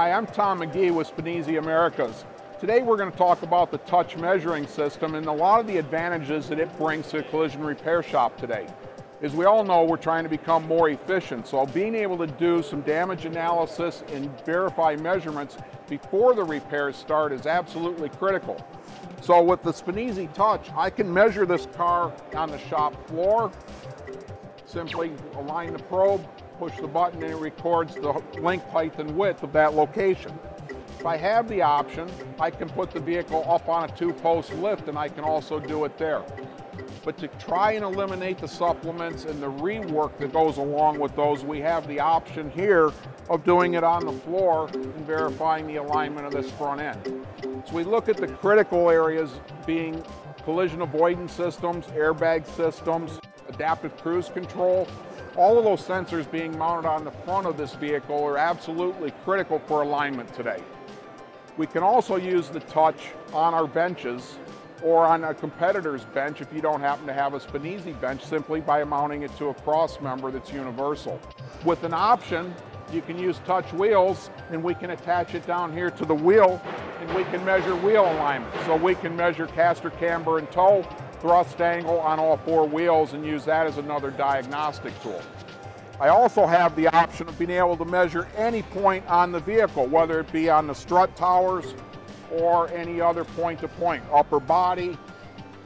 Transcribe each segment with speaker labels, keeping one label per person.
Speaker 1: Hi, I'm Tom McGee with Spanesi Americas. Today we're going to talk about the touch measuring system and a lot of the advantages that it brings to a collision repair shop today. As we all know, we're trying to become more efficient, so being able to do some damage analysis and verify measurements before the repairs start is absolutely critical. So with the Spanesi Touch, I can measure this car on the shop floor, simply align the probe, push the button, and it records the length, height, and width of that location. If I have the option, I can put the vehicle up on a 2-post lift, and I can also do it there. But to try and eliminate the supplements and the rework that goes along with those, we have the option here of doing it on the floor and verifying the alignment of this front end. So we look at the critical areas being collision avoidance systems, airbag systems, adaptive cruise control. All of those sensors being mounted on the front of this vehicle are absolutely critical for alignment today. We can also use the touch on our benches or on a competitor's bench if you don't happen to have a Spanesi bench, simply by mounting it to a cross member that's universal. With an option, you can use touch wheels, and we can attach it down here to the wheel, and we can measure wheel alignment. So we can measure caster camber and toe, thrust angle on all 4 wheels, and use that as another diagnostic tool. I also have the option of being able to measure any point on the vehicle, whether it be on the strut towers or any other point-to-point, upper body,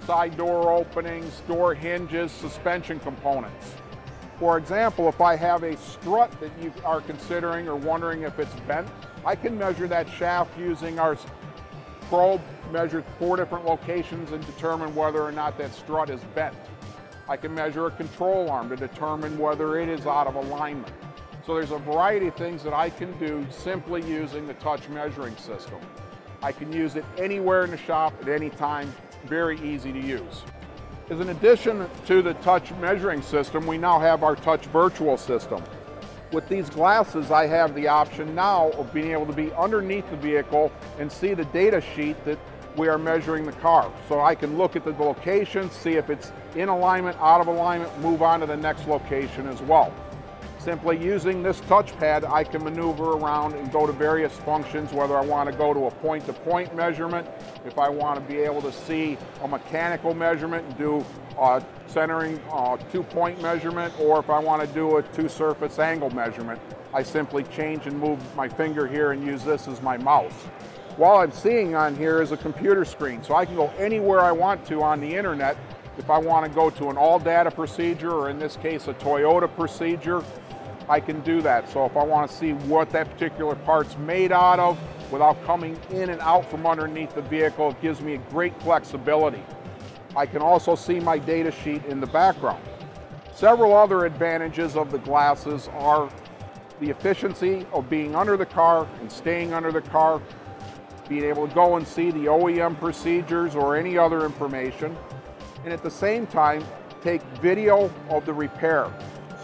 Speaker 1: side door openings, door hinges, suspension components. For example, if I have a strut that you are considering or wondering if it's bent, I can measure that shaft using our probe, measure 4 different locations and determine whether or not that strut is bent. I can measure a control arm to determine whether it is out of alignment. So there's a variety of things that I can do simply using the touch measuring system. I can use it anywhere in the shop at any time, very easy to use. As an addition to the touch measuring system, we now have our touch virtual system. With these glasses, I have the option now of being able to be underneath the vehicle and see the data sheet that we are measuring the car. So I can look at the location, see if it's in alignment, out of alignment, move on to the next location as well. Simply using this touchpad, I can maneuver around and go to various functions, whether I want to go to a point-to-point measurement, if I want to be able to see a mechanical measurement and do a centering 2-point measurement, or if I want to do a 2-surface angle measurement, I simply change and move my finger here and use this as my mouse. While I'm seeing on here is a computer screen, so I can go anywhere I want to on the internet. If I want to go to an all-data procedure, or in this case a Toyota procedure, I can do that. So if I want to see what that particular part's made out of without coming in and out from underneath the vehicle, it gives me a great flexibility. I can also see my data sheet in the background. Several other advantages of the glasses are the efficiency of being under the car and staying under the car, being able to go and see the OEM procedures or any other information, and at the same time take video of the repair.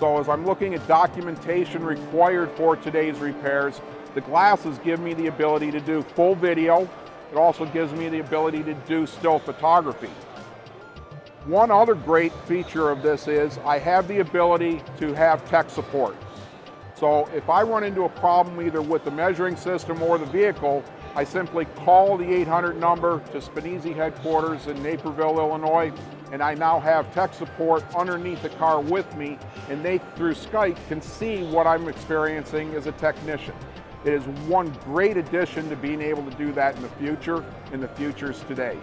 Speaker 1: So as I'm looking at documentation required for today's repairs, the glasses give me the ability to do full video. It also gives me the ability to do still photography. One other great feature of this is I have the ability to have tech support. So if I run into a problem either with the measuring system or the vehicle, I simply call the 800 number to Spanesi headquarters in Naperville, Illinois, and I now have tech support underneath the car with me, and they, through Skype, can see what I'm experiencing as a technician. It is one great addition to being able to do that in the future, and the future's today.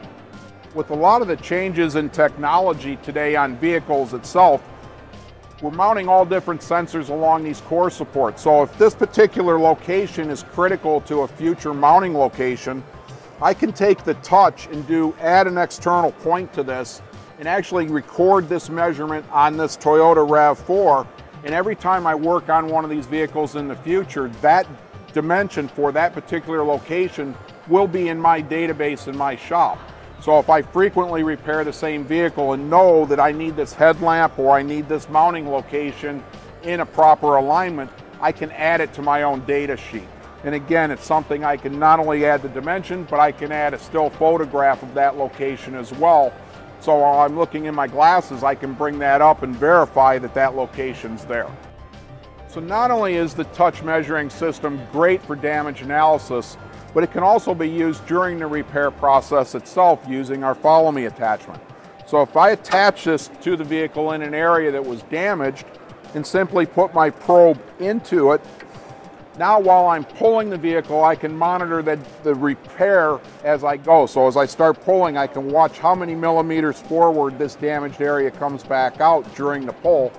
Speaker 1: With a lot of the changes in technology today on vehicles itself, we're mounting all different sensors along these core supports. So if this particular location is critical to a future mounting location, I can take the touch and add an external point to this and actually record this measurement on this Toyota RAV4. And every time I work on one of these vehicles in the future, that dimension for that particular location will be in my database in my shop. So if I frequently repair the same vehicle and know that I need this headlamp or I need this mounting location in a proper alignment, I can add it to my own data sheet. And again, it's something I can not only add the dimension, but I can add a still photograph of that location as well. So while I'm looking in my glasses, I can bring that up and verify that that location's there. So not only is the touch measuring system great for damage analysis, but it can also be used during the repair process itself using our Follow Me attachment. So if I attach this to the vehicle in an area that was damaged and simply put my probe into it, now while I'm pulling the vehicle, I can monitor the repair as I go. So as I start pulling, I can watch how many millimeters forward this damaged area comes back out during the pull,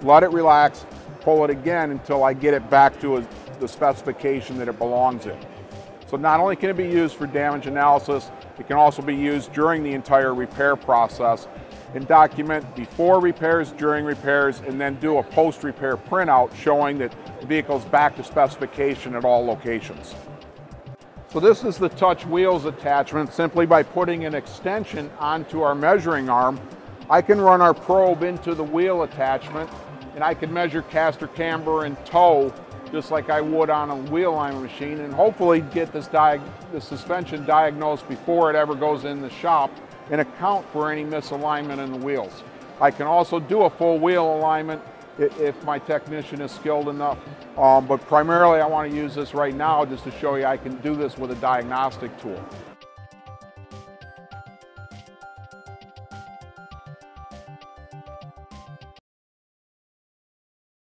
Speaker 1: let it relax, pull it again until I get it back to the specification that it belongs in. So not only can it be used for damage analysis, it can also be used during the entire repair process and document before repairs, during repairs, and then do a post-repair printout showing that the vehicle's back to specification at all locations. So this is the touch wheels attachment. Simply by putting an extension onto our measuring arm, I can run our probe into the wheel attachment and I can measure caster camber and toe just like I would on a wheel alignment machine, and hopefully get the suspension diagnosed before it ever goes in the shop and account for any misalignment in the wheels. I can also do a full wheel alignment if my technician is skilled enough, but primarily I want to use this right now just to show you I can do this with a diagnostic tool.